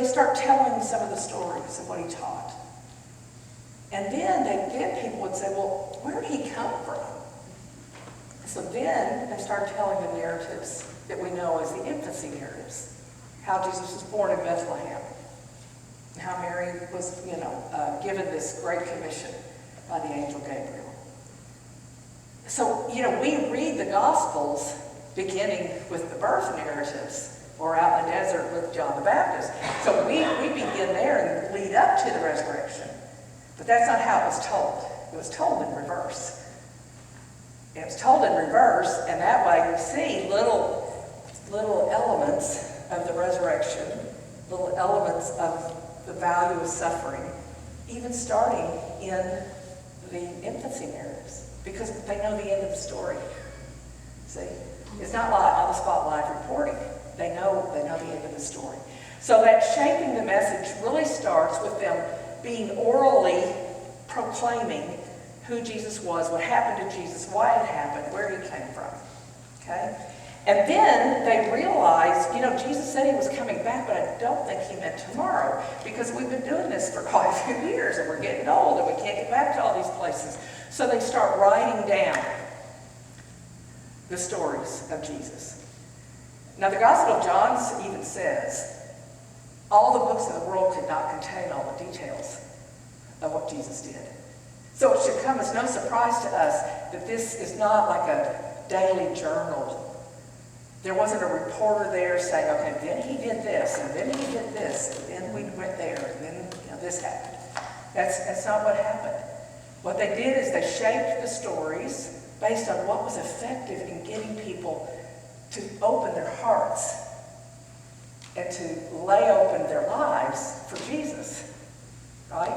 they start telling some of the stories of what he taught. And then people would say, well, where did he come from? So then they start telling the narratives that we know as the infancy narratives. How Jesus was born in Bethlehem. How Mary was, given this great commission by the angel Gabriel. So, we read the Gospels beginning with the birth narratives, or out in the desert with John the Baptist. So we begin there and lead up to the resurrection. But that's not how it was told. It was told in reverse. And it was told in reverse, and that way you see little elements of the resurrection, little elements of the value of suffering, even starting in the infancy narratives, because they know the end of the story. See? It's not like on-the-spot live reporting. They know the end of the story. So that shaping the message really starts with them being orally proclaiming who Jesus was, what happened to Jesus, why it happened, where he came from. Okay? And then they realized, Jesus said he was coming back, but I don't think he meant tomorrow, because we've been doing this for quite a few years, and we're getting old, and we can't get back to all these places. So they start writing down the stories of Jesus. Now, the Gospel of John even says, all the books of the world could not contain all the details of what Jesus did. So it should come as no surprise to us that this is not like a daily journal. There wasn't a reporter there saying, okay, then he did this, and then he did this, and then we went there, and then this happened. That's not what happened. What they did is they shaped the stories based on what was effective in getting people to open their hearts and to lay open their lives for Jesus, right?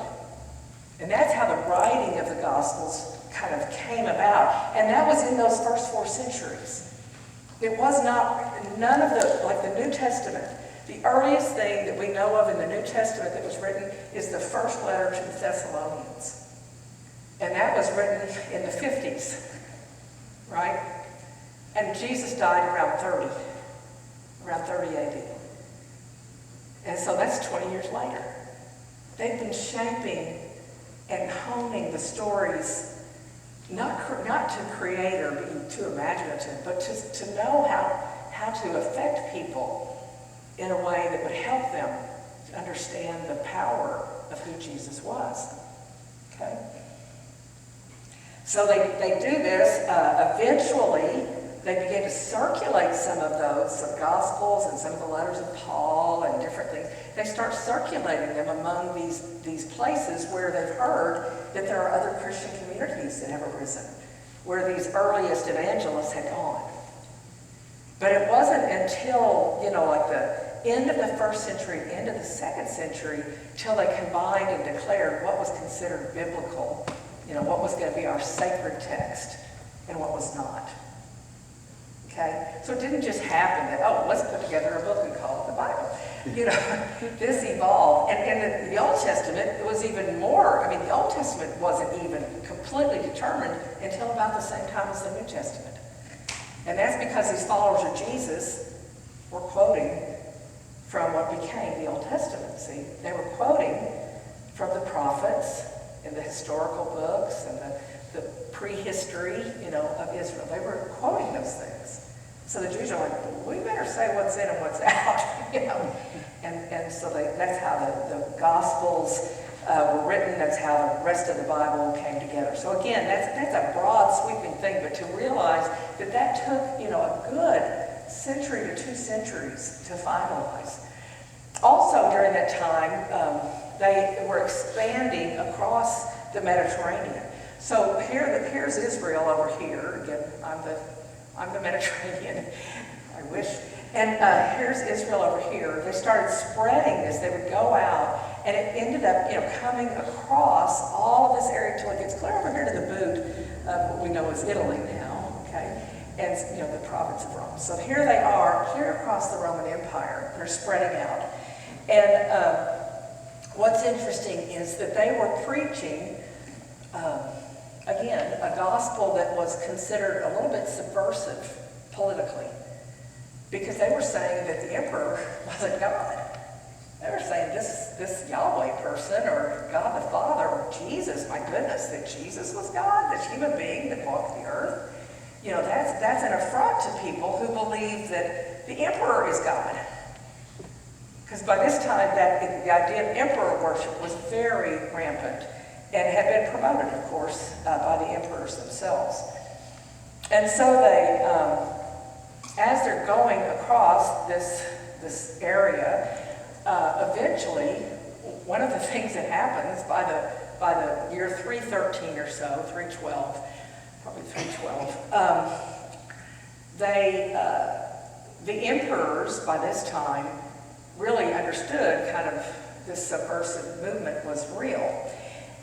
And that's how the writing of the Gospels kind of came about. And that was in those first 4 centuries. It was none of the New Testament. The earliest thing that we know of in the New Testament that was written is the first letter to the Thessalonians. And that was written in the 50s, right? And Jesus died around 30 AD. And so that's 20 years later. They've been shaping and honing the stories, not to create or be too imaginative, but to know how to affect people in a way that would help them to understand the power of who Jesus was. Okay? So they do this. Eventually, they began to circulate some of those, some Gospels and some of the letters of Paul and different things. They start circulating them among these places where they've heard that there are other Christian communities that have arisen, where these earliest evangelists had gone. But it wasn't until, like the end of the 1st century, end of the 2nd century, till they combined and declared what was considered biblical, what was going to be our sacred text and what was not. Okay? So it didn't just happen that, let's put together a book and call it the Bible. This evolved. And in the Old Testament, it was even more. The Old Testament wasn't even completely determined until about the same time as the New Testament. And that's because these followers of Jesus were quoting from what became the Old Testament. See, they were quoting from the prophets and the historical books and the prehistory, of Israel. They were quoting those things. So the Jews are like, well, we better say what's in and what's out, And so that's how the Gospels were written. That's how the rest of the Bible came together. So again, that's a broad, sweeping thing. But to realize that took, a good century to 2 centuries to finalize. Also, during that time, they were expanding across the Mediterranean. So here's Israel over here. Again, I'm the Mediterranean. I wish. And here's Israel over here. They started spreading this. They would go out, and it ended up, coming across all of this area until it gets clear over here to the boot of what we know as Italy now. Okay, and the province of Rome. So here they are, here across the Roman Empire. They're spreading out, and what's interesting is that they were preaching. Again, a gospel that was considered a little bit subversive politically, because they were saying that the emperor wasn't God. They were saying this Yahweh person, or God the Father, or Jesus, my goodness, that Jesus was God, this human being that walked the earth. That's an affront to people who believe that the emperor is God. Because by this time, the idea of emperor worship was very rampant and had been promoted, of course, by the emperors themselves. And so they, as they're going across this area, eventually, one of the things that happens by the year 313 or so, 312, probably 312, the emperors by this time really understood kind of this subversive movement was real,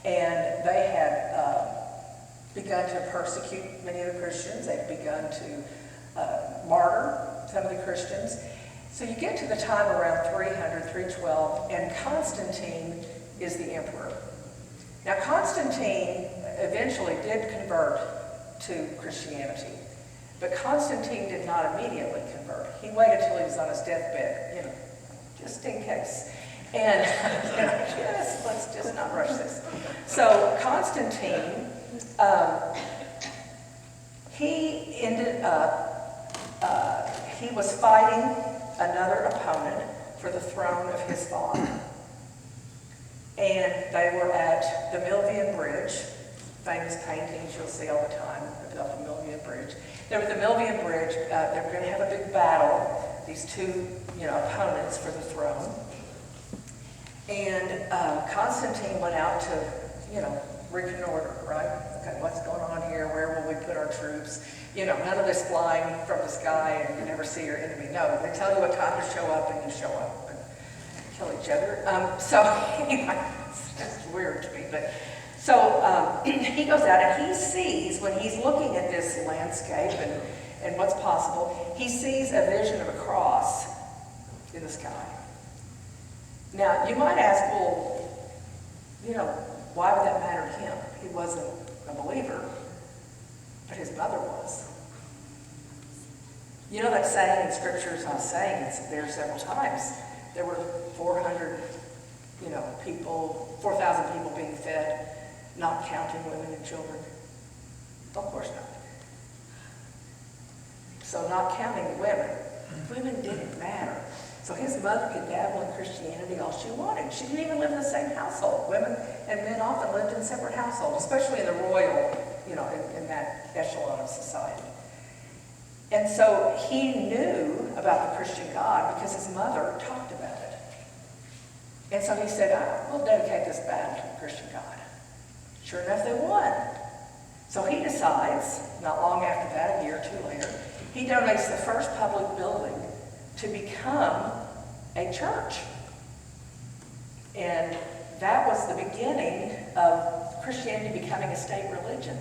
and they had begun to persecute many of the Christians. They'd begun to martyr some of the Christians. So you get to the time around 300, 312, and Constantine is the emperor. Now Constantine eventually did convert to Christianity, but Constantine did not immediately convert. He waited till he was on his deathbed, just in case. And let's just not rush this. So Constantine, he ended up, he was fighting another opponent for the throne of his father. And they were at the Milvian Bridge, famous paintings you'll see all the time about the Milvian Bridge. They were at the Milvian Bridge. They were going to have a big battle, these two opponents for the throne. And Constantine went out to, reconnoiter, right? Okay, what's going on here? Where will we put our troops? None of this flying from the sky and you never see your enemy. No, they tell you what time to show up and you show up and kill each other. So anyway, it's just weird to me. But so he goes out and he sees, when he's looking at this landscape and what's possible, he sees a vision of a cross in the sky. Now, you might ask, well, why would that matter to him? He wasn't a believer, but his mother was. That saying in Scripture is not saying, it's there several times. There were 400, people, 4,000 people being fed, not counting women and children. Of course not. So not counting the women didn't matter. So his mother could dabble in Christianity all she wanted. She didn't even live in the same household. Women and men often lived in separate households, especially in the royal, in that echelon of society. And so he knew about the Christian God because his mother talked about it. And so he said, we'll dedicate this battle to the Christian God. Sure enough, they won. So he decides, not long after that, a year or two later, he donates the first public building to become a church. And that was the beginning of Christianity becoming a state religion.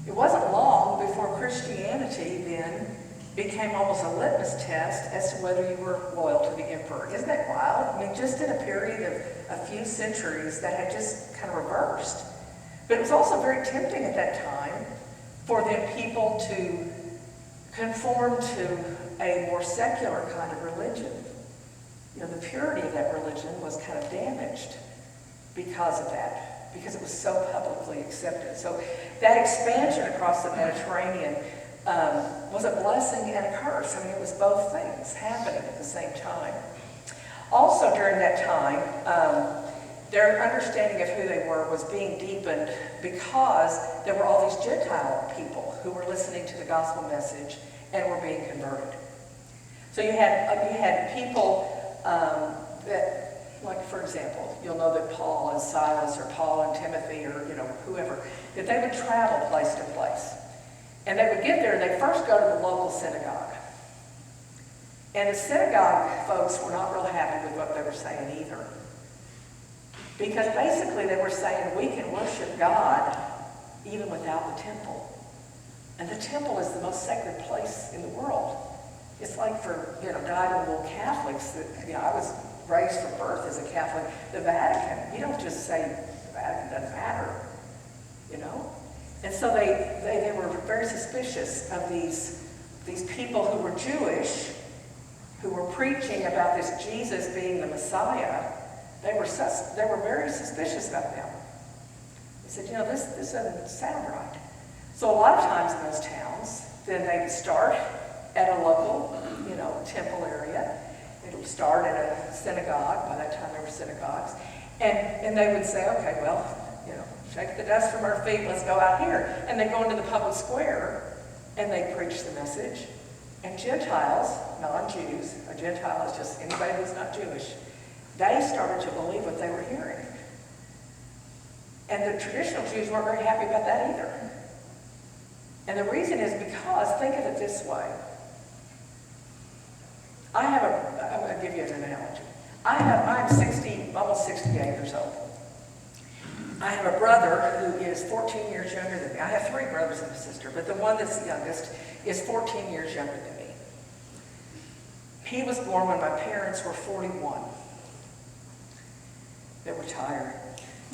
It wasn't long before Christianity then became almost a litmus test as to whether you were loyal to the emperor. Isn't that wild? I mean, just in a period of a few centuries that had just kind of reversed. But it was also very tempting at that time for then people to conform to a more secular kind of religion. The purity of that religion was kind of damaged because of that, because it was so publicly accepted. So that expansion across the Mediterranean was a blessing and a curse. I mean, it was both things happening at the same time. Also during that time, their understanding of who they were was being deepened because there were all these Gentile people who were listening to the gospel message and were being converted. So you had people that, like for example, you'll know that Paul and Silas or Paul and Timothy or whoever, that they would travel place to place. And they would get there and they'd first go to the local synagogue. And the synagogue folks were not real happy with what they were saying either. Because basically they were saying we can worship God even without the temple. And the temple is the most sacred place in the world. It's like for, dyed-in-the-wool Catholics that, I was raised from birth as a Catholic, the Vatican. You don't just say the Vatican doesn't matter, And so they were very suspicious of these people who were Jewish, who were preaching about this Jesus being the Messiah, they were very suspicious about them. They said, this doesn't sound right. So a lot of times in those towns, then they would start at a local, temple area. It would start at a synagogue. By that time there were synagogues. And they would say, okay, well, shake the dust from our feet, let's go out here. And they'd go into the public square and they'd preach the message. And Gentiles, non-Jews, a Gentile is just anybody who's not Jewish, they started to believe what they were hearing. And the traditional Jews weren't very happy about that either. And the reason is because, think of it this way. I'm going to give you an analogy. I'm 60, almost 68 years old. I have a brother who is 14 years younger than me. I have 3 brothers and a sister, but the one that's the youngest is 14 years younger than me. He was born when my parents were 41. They were tired.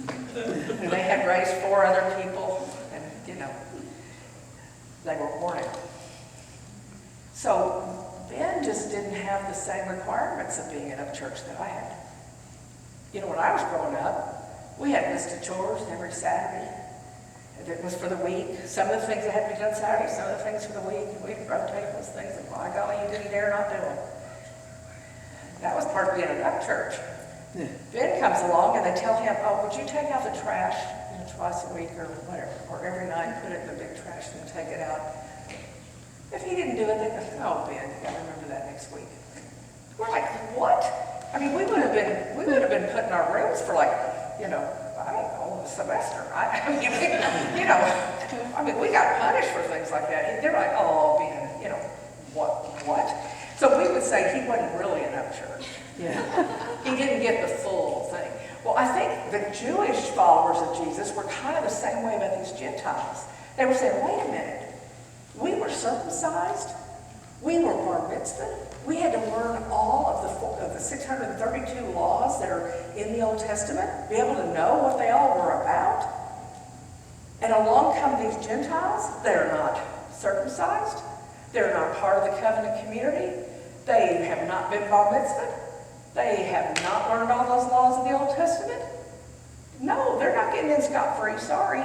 And they had raised 4 other people, and, they were worn out. So Ben just didn't have the same requirements of being in Upchurch that I had. When I was growing up, we had listed chores every Saturday. It was for the week. Some of the things that had to be done Saturday, some of the things for the week. We'd rotate those things, and by golly, you didn't dare not do them. That was part of being in Upchurch. Yeah. Ben comes along and they tell him, oh, would you take out the trash twice a week or whatever, or every night, put it in the big trash and take it out. If he didn't do it, they'd go, oh, Ben, you got to remember that next week. We're like, what? I mean, we would have been put in our rooms for like, I don't know, a semester. We got punished for things like that. They're like, oh, Ben, what? So we would say he wasn't really in Upchurch. Yeah. He didn't get the full thing. Well, I think the Jewish followers of Jesus were kind of the same way about these Gentiles. They were saying, wait a minute, we were circumcised, we were bar mitzvah, we had to learn all of the 632 laws that are in the Old Testament, be able to know what they all were about. And along come these Gentiles, they're not circumcised, they're not part of the covenant community, they have not been bar mitzvah, they have not learned all those laws of the Old Testament. No, they're not getting in scot-free, sorry.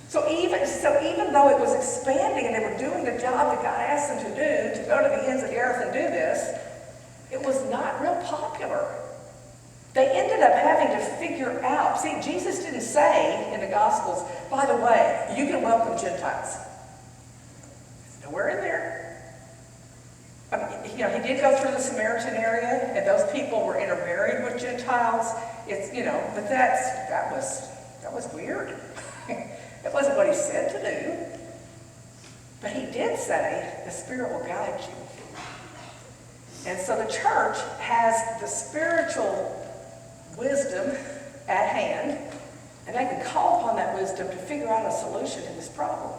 So even though it was expanding and they were doing the job that God asked them to do, to go to the ends of the earth and do this, it was not real popular. They ended up having to figure out. See, Jesus didn't say in the Gospels, by the way, you can welcome Gentiles. It's nowhere in there. He did go through the Samaritan area, and those people were intermarried with Gentiles. But that was weird. It wasn't what he said to do. But he did say, the Spirit will guide you. And so the church has the spiritual wisdom at hand, and they can call upon that wisdom to figure out a solution to this problem.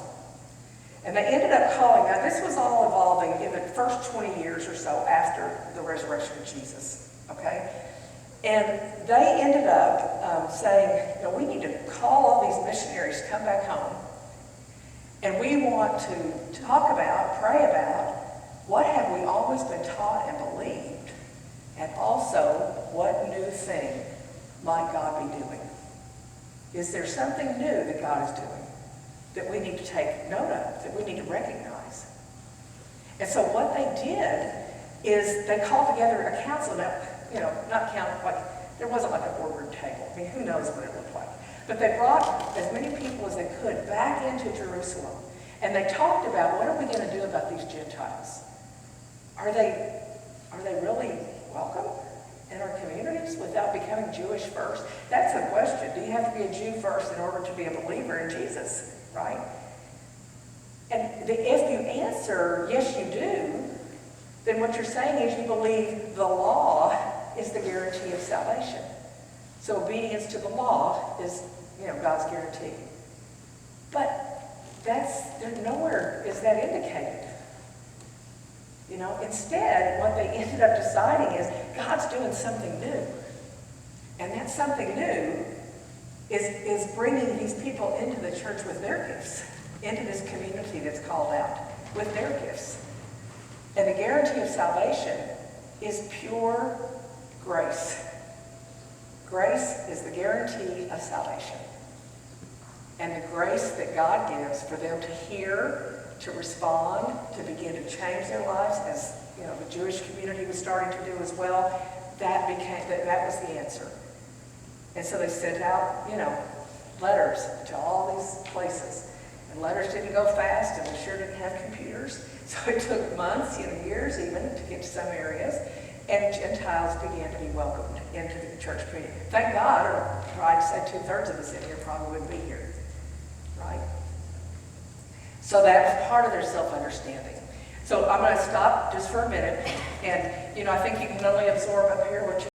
And they ended up calling, now this was all evolving in the first 20 years or so after the resurrection of Jesus, okay? And they ended up saying, we need to call all these missionaries to come back home, and we want to talk about, pray about, what have we always been taught and believed, and also what new thing might God be doing? Is there something new that God is doing that we need to take note of, that we need to recognize? And so what they did is they called together a council. Now, there wasn't like a boardroom table. I mean, who knows what it looked like. But they brought as many people as they could back into Jerusalem. And they talked about, what are we going to do about these Gentiles? Are they really welcome in our communities without becoming Jewish first? That's the question. Do you have to be a Jew first in order to be a believer in Jesus? Right? And if you answer, yes, you do, then what you're saying is you believe the law is the guarantee of salvation. So obedience to the law is, God's guarantee. But nowhere is that indicated. Instead, what they ended up deciding is God's doing something new. And that something new is bringing these people into the church with their gifts, into this community that's called out with their gifts. And the guarantee of salvation is pure grace. Grace is the guarantee of salvation. And the grace that God gives for them to hear, to respond, to begin to change their lives, as you know, the Jewish community was starting to do as well, that was the answer. And so they sent out, letters to all these places. And letters didn't go fast, and they sure didn't have computers. So it took months, years even, to get to some areas. And Gentiles began to be welcomed into the church community. Thank God, or I'd say 2/3 of us in here probably wouldn't be here. Right? So that's part of their self-understanding. So I'm going to stop just for a minute. And, I think you can only absorb up here what you